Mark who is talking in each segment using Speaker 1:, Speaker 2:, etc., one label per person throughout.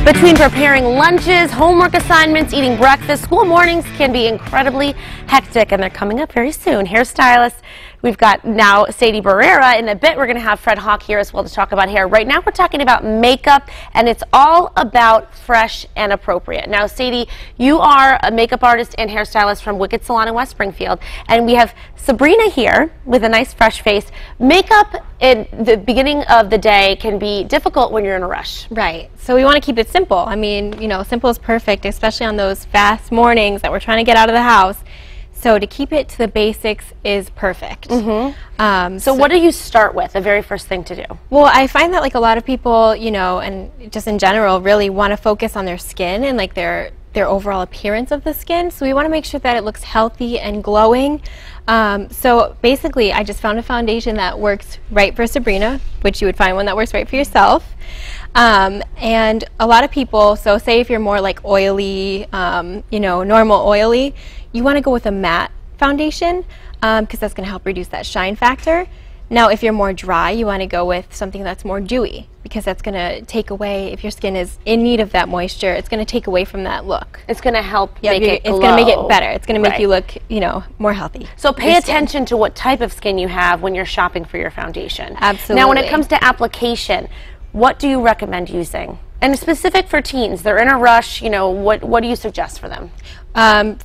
Speaker 1: Between preparing lunches, homework assignments, eating breakfast, school mornings can be incredibly hectic, and they're coming up very soon. Hairstylists, we've got now Sadie Barrera. In a bit, we're going to have Fred Hawk here as well to talk about hair. Right now, we're talking about makeup, and it's all about fresh and appropriate. Now, Sadie, you are a makeup artist and hairstylist from Wicked Salon in West Springfield, and we have Sabrina here with a nice fresh face. Makeup in the beginning of the day can be difficult when you're in a rush.
Speaker 2: Right. So we want to keep it simple. I mean, you know, simple is perfect, especially on those fast mornings that we're trying to get out of the house. So to keep it to the basics is perfect.
Speaker 1: So what do you start with, the very first thing to do?
Speaker 2: Well, I find that like a lot of people, you know, and just in general, really want to focus on their skin and like their overall appearance of the skin. So we want to make sure that it looks healthy and glowing. So basically, I just found a foundation that works right for Sabrina, which you would find one that works right for yourself. And a lot of people, so say if you're more like oily, you know, normal oily, you want to go with a matte foundation because that's going to help reduce that shine factor. Now, if you're more dry, you want to go with something that's more dewy because that's going to take away, if your skin is in need of that moisture, it's going to take away from that look.
Speaker 1: It's going to help make it glow.
Speaker 2: It's going to make it better. It's going to make you look, you know, more healthy.
Speaker 1: So pay attention to what type of skin you have when you're shopping for your foundation.
Speaker 2: Absolutely.
Speaker 1: Now, when it comes to application, what do you recommend using? And specific for teens, they're in a rush, you know, what do you suggest for them?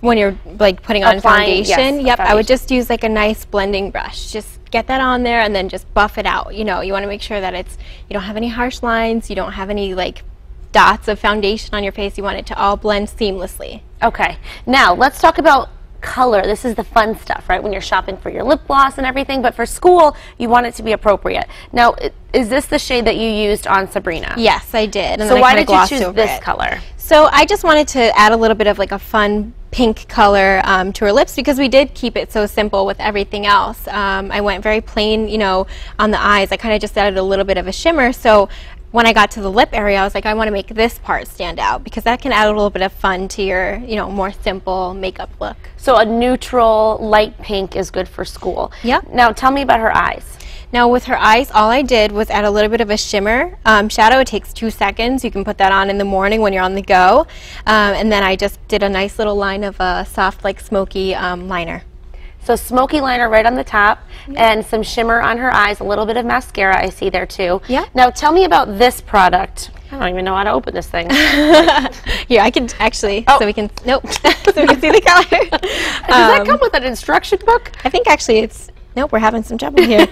Speaker 2: When you're like putting on foundation,
Speaker 1: yes,
Speaker 2: I would just use like a nice blending brush. Just get that on there and then just buff it out. You know, you want to make sure that you don't have any harsh lines, you don't have any like dots of foundation on your face. You want it to all blend seamlessly.
Speaker 1: Okay, now let's talk about color. This is the fun stuff, right? When you're shopping for your lip gloss and everything, but for school, you want it to be appropriate. Now, is this the shade that you used on Sabrina?
Speaker 2: Yes, I did. And
Speaker 1: so why did you choose this color?
Speaker 2: So I just wanted to add a little bit of like a fun pink color to her lips because we did keep it so simple with everything else. I went very plain, you know, on the eyes. I kind of just added a little bit of a shimmer. So when I got to the lip area, I was like, I want to make this part stand out because that can add a little bit of fun to your, you know, more simple makeup look.
Speaker 1: So a neutral light pink is good for school.
Speaker 2: Yep.
Speaker 1: Now tell me about her eyes.
Speaker 2: Now with her eyes, all I did was add a little bit of a shimmer shadow. It takes 2 seconds. You can put that on in the morning when you're on the go. And then I just did a nice little line of a soft, like smoky liner.
Speaker 1: So smoky liner right on the top and some shimmer on her eyes, a little bit of mascara I see there too.
Speaker 2: Yeah.
Speaker 1: Now tell me about this product. I don't even know how to open this thing.
Speaker 2: Here, I can actually, so we can, nope, so we can see the color.
Speaker 1: Does that come with an instruction book?
Speaker 2: I think actually it's, nope, we're having some trouble here.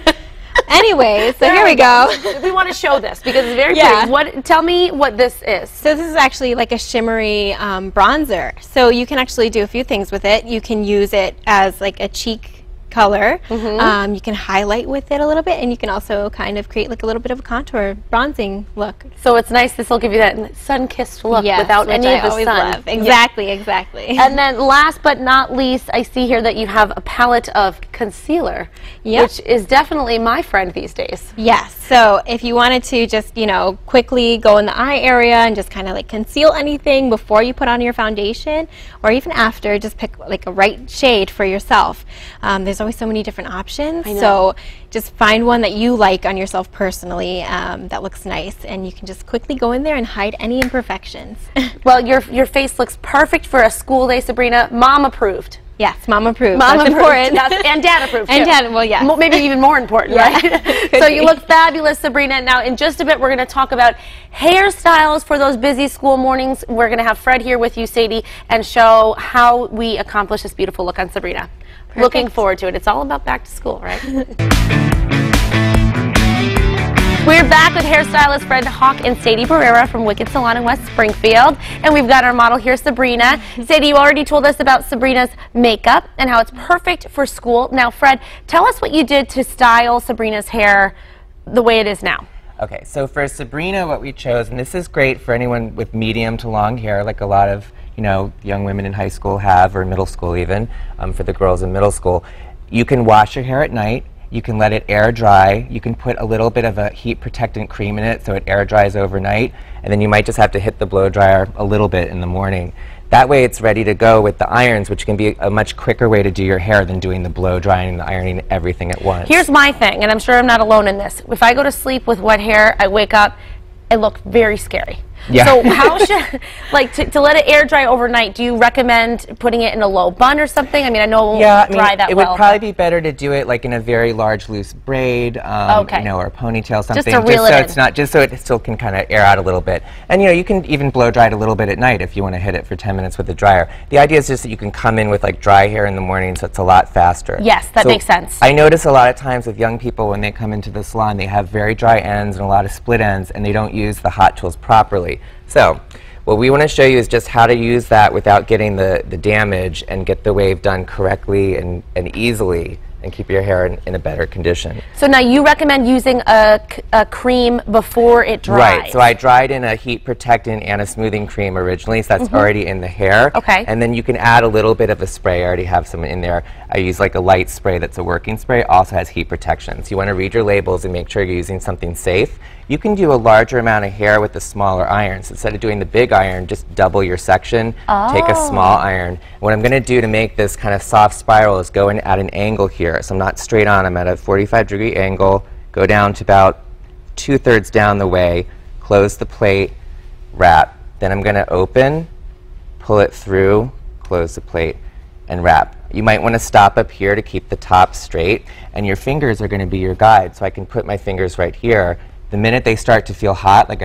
Speaker 2: Anyway, so here we go.
Speaker 1: We want to show this because it's very pretty. Tell me what this is.
Speaker 2: So this is actually like a shimmery bronzer. So you can actually do a few things with it. You can use it as like a cheek color. You can highlight with it a little bit, and you can also kind of create like a little bit of a contour bronzing look.
Speaker 1: So it's nice. This will give you that sun-kissed look without any of the sun.
Speaker 2: Love. Exactly, exactly.
Speaker 1: And then last but not least, I see here that you have a palette of concealer, which is definitely my friend these days.
Speaker 2: Yes. So if you wanted to just, you know, quickly go in the eye area and just kind of like conceal anything before you put on your foundation, or even after, just pick like a right shade for yourself. There's always so many different options, so just find one that you like on yourself personally that looks nice, and you can just quickly go in there and hide any imperfections. Well,
Speaker 1: your face looks perfect for a school day, Sabrina. Mom approved.
Speaker 2: Yes, Mom approved.
Speaker 1: Mom
Speaker 2: That's
Speaker 1: approved. Important. And Dad approved,
Speaker 2: and Dad, well, yeah.
Speaker 1: Maybe even more important, right? So you look fabulous, Sabrina. Now, in just a bit, we're going to talk about hairstyles for those busy school mornings. We're going to have Fred here with you, Sadie, and show how we accomplish this beautiful look on Sabrina. Perfect. Looking forward to it. It's all about back to school, right? We're back with hairstylist Fred Hawk and Sadie Barrera from Wicked Salon in West Springfield. And we've got our model here, Sabrina. Sadie, you already told us about Sabrina's makeup and how it's perfect for school. Now, Fred, tell us what you did to style Sabrina's hair the way it is now.
Speaker 3: Okay, so for Sabrina, what we chose, and this is great for anyone with medium to long hair, like a lot of, you know, young women in high school have, or middle school even, for the girls in middle school. You can wash your hair at night. You can let it air dry. You can put a little bit of a heat protectant cream in it so it air dries overnight, and then you might just have to hit the blow dryer a little bit in the morning. That way it's ready to go with the irons, which can be a much quicker way to do your hair than doing the blow drying and the ironing everything at once.
Speaker 1: Here's my thing, and I'm sure I'm not alone in this. If I go to sleep with wet hair, I wake up, it looked very scary.
Speaker 3: Yeah.
Speaker 1: So how should, like, to let it air dry overnight, do you recommend putting it in a low bun or something? I mean, I know it won't dry that
Speaker 3: it
Speaker 1: well.
Speaker 3: would probably be better to do it like in a very large loose braid,
Speaker 1: Okay.
Speaker 3: you know, or a ponytail, something.
Speaker 1: Just to reel it
Speaker 3: so
Speaker 1: in.
Speaker 3: it's not, just so it still can kind of air out a little bit. And you know, you can even blow dry it a little bit at night if you want to hit it for 10 minutes with the dryer. The idea is just that you can come in with like dry hair in the morning, so it's a lot faster.
Speaker 1: Yes, that makes sense.
Speaker 3: I notice a lot of times with young people when they come into the salon, they have very dry ends and a lot of split ends, and they don't use the hot tools properly. So what we want to show you is just how to use that without getting the damage and get the wave done correctly and easily and keep your hair in a better condition.
Speaker 1: So now you recommend using a cream before it dries.
Speaker 3: Right, so I dried in a heat protectant and a smoothing cream originally, so that's already in the hair.
Speaker 1: Okay.
Speaker 3: And then you can add a little bit of a spray. I already have some in there. I use like a light spray that's a working spray, also has heat protection. So you want to read your labels and make sure you're using something safe. You can do a larger amount of hair with the smaller irons. Instead of doing the big iron, just double your section, take a small iron. What I'm going to do to make this kind of soft spiral is go in at an angle here. So I'm not straight on, I'm at a 45-degree angle, go down to about 2/3 down the way, close the plate, wrap. Then I'm going to open, pull it through, close the plate, and wrap. You might want to stop up here to keep the top straight, and your fingers are going to be your guide. So I can put my fingers right here. The minute they start to feel hot, like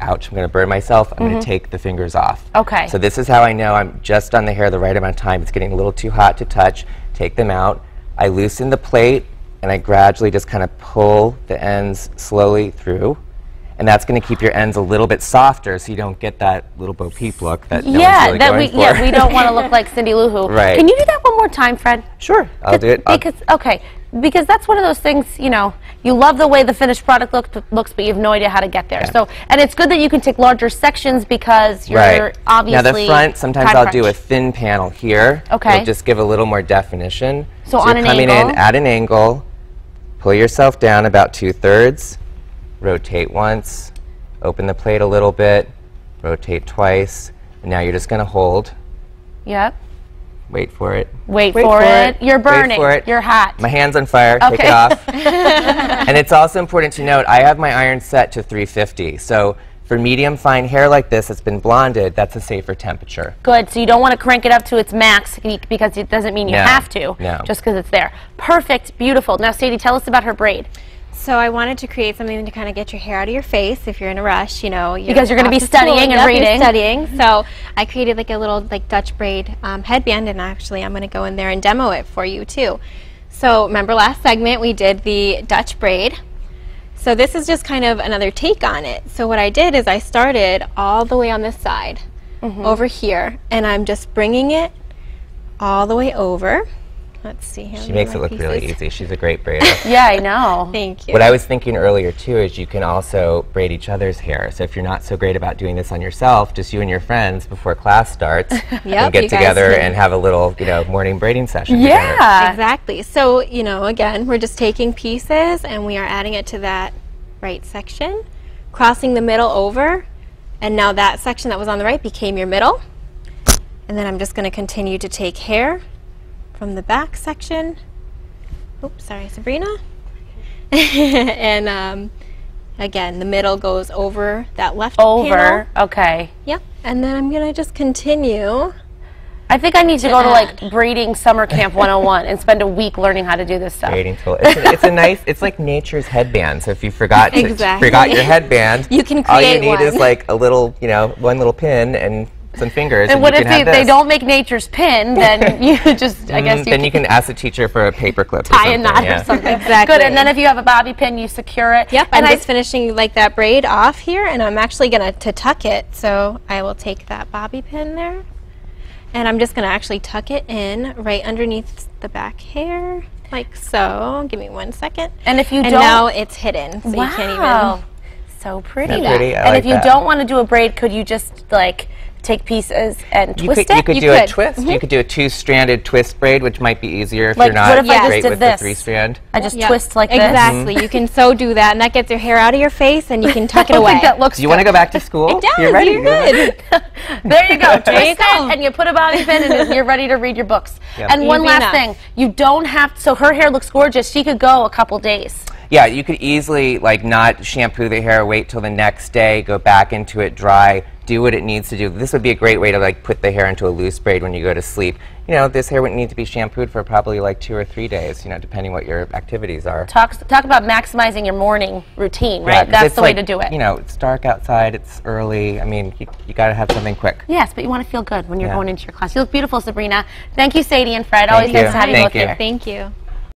Speaker 3: ouch, I'm going to burn myself, I'm going to take the fingers off.
Speaker 1: Okay.
Speaker 3: So this is how I know I'm just on the hair the right amount of time. It's getting a little too hot to touch. Take them out. I loosen the plate, and I gradually just kind of pull the ends slowly through. And that's going to keep your ends a little bit softer, so you don't get that little Bo Peep look that no one's really going for.
Speaker 1: Yeah, we don't want to look like Cindy Lou Who.
Speaker 3: Right.
Speaker 1: Can you do that one more time, Fred?
Speaker 3: Sure, I'll do it.
Speaker 1: Because that's one of those things, you know, you love the way the finished product looks, but you have no idea how to get there.
Speaker 3: Yeah.
Speaker 1: So, and it's good that you can take larger sections because you're obviously
Speaker 3: now the front, sometimes
Speaker 1: time
Speaker 3: I'll do a
Speaker 1: crunch.
Speaker 3: thin panel here.
Speaker 1: Okay.
Speaker 3: It'll just give a little more definition.
Speaker 1: So on
Speaker 3: you're
Speaker 1: an
Speaker 3: coming
Speaker 1: angle.
Speaker 3: in at an angle, pull yourself down about 2/3, rotate once, open the plate a little bit, rotate twice, and now you're just going to hold.
Speaker 1: Yep.
Speaker 3: Wait for it.
Speaker 1: Wait for it. You're burning.
Speaker 3: Wait for it.
Speaker 1: You're hot.
Speaker 3: My hand's on fire. Take it off. And it's also important to note, I have my iron set to 350. So for medium fine hair like this that's been blonded, that's a safer temperature.
Speaker 1: Good. So you don't want to crank it up to its max because it doesn't mean you have to.
Speaker 3: No.
Speaker 1: Just because it's there. Perfect. Beautiful. Now, Sadie, tell us about her braid.
Speaker 2: So I wanted to create something to kind of get your hair out of your face if you're in a rush, you know.
Speaker 1: Because you're going to be studying and reading.
Speaker 2: Studying. So I created like a little like Dutch braid headband, and actually I'm going to go in there and demo it for you too. So remember last segment we did the Dutch braid. So this is just kind of another take on it. So what I did is I started all the way on this side over here, and I'm just bringing it all the way over. Let's see here.
Speaker 3: She makes it look really easy. She's a great braider.
Speaker 1: Yeah, I know.
Speaker 2: Thank you.
Speaker 3: What I was thinking earlier too is you can also braid each other's hair. So if you're not so great about doing this on yourself, just you and your friends before class starts, and get together and have a little, you know, morning braiding session together.
Speaker 1: Yeah.
Speaker 2: Exactly. So, you know, again, we're just taking pieces and we are adding it to that right section, crossing the middle over, and now that section that was on the right became your middle. And then I'm just going to continue to take hair from the back section. Oops, sorry, Sabrina. And again, the middle goes over that left panel.
Speaker 1: Okay.
Speaker 2: Yep. And then I'm going to just continue.
Speaker 1: I think I need to go to like braiding summer camp 101 and spend a week learning how to do this stuff.
Speaker 3: Braiding tool. It's a nice, it's like nature's headband. So if you forgot your headband,
Speaker 2: you can
Speaker 3: all you
Speaker 2: create
Speaker 3: need is like a little, you know, one little pin and some fingers.
Speaker 1: And what
Speaker 3: you
Speaker 1: if
Speaker 3: can have
Speaker 1: they
Speaker 3: this.
Speaker 1: don't make nature's pin? Then you just, I guess,
Speaker 3: then you can ask the teacher for a paper clip.
Speaker 1: tie a knot or something.
Speaker 2: Exactly.
Speaker 1: Good. And then if you have a bobby pin, you secure it.
Speaker 2: Yep.
Speaker 1: And
Speaker 2: I'm just finishing like that braid off here, and I'm actually going to tuck it. So I will take that bobby pin there, and I'm just going to actually tuck it in right underneath the back hair, like so. Give me 1 second.
Speaker 1: And if you
Speaker 2: and
Speaker 1: don't,
Speaker 2: now it's hidden, so you can't even.
Speaker 1: So pretty.
Speaker 3: Isn't that pretty? I
Speaker 1: And
Speaker 3: like
Speaker 1: if you
Speaker 3: that.
Speaker 1: don't want to do a braid, could you just like take pieces and twist it?
Speaker 3: You could do a twist. You could do a two-stranded twist braid, which might be easier if
Speaker 1: Like,
Speaker 3: you're not
Speaker 1: what if I just
Speaker 3: great
Speaker 1: did
Speaker 3: with
Speaker 1: this?
Speaker 3: the three-strand.
Speaker 1: I just twist like this.
Speaker 2: Exactly. You can so do that, and that gets your hair out of your face, and you can tuck it
Speaker 1: I
Speaker 2: away.
Speaker 1: think that looks
Speaker 3: Do you want to go back to school?
Speaker 2: It does.
Speaker 3: You're ready.
Speaker 2: You're good.
Speaker 1: There you go. Twist
Speaker 2: you go.
Speaker 1: it, and you put a bobby pin, and you're ready to read your books.
Speaker 3: Yep.
Speaker 1: And one
Speaker 2: Easy
Speaker 1: last
Speaker 2: enough.
Speaker 1: thing, you don't have. So her hair looks gorgeous. She could go a couple days.
Speaker 3: Yeah, you could easily like not shampoo the hair, wait till the next day, go back into it, dry, do what it needs to do. This would be a great way to like put the hair into a loose braid when you go to sleep. You know, this hair wouldn't need to be shampooed for probably like 2 or 3 days, you know, depending what your activities are.
Speaker 1: Talk about maximizing your morning routine, right?
Speaker 3: Yeah, 'cause
Speaker 1: That's
Speaker 3: it's
Speaker 1: the way
Speaker 3: like,
Speaker 1: to do it.
Speaker 3: You know, it's dark outside, it's early. I mean, you got to have something quick.
Speaker 1: Yes, but you want to feel good when you're
Speaker 3: Yeah.
Speaker 1: going into your class. You look beautiful, Sabrina. Thank you, Sadie and Fred.
Speaker 3: Thank
Speaker 1: Always
Speaker 3: you.
Speaker 1: nice to have you
Speaker 3: Thank
Speaker 1: both
Speaker 3: you.
Speaker 1: here.
Speaker 2: Thank you.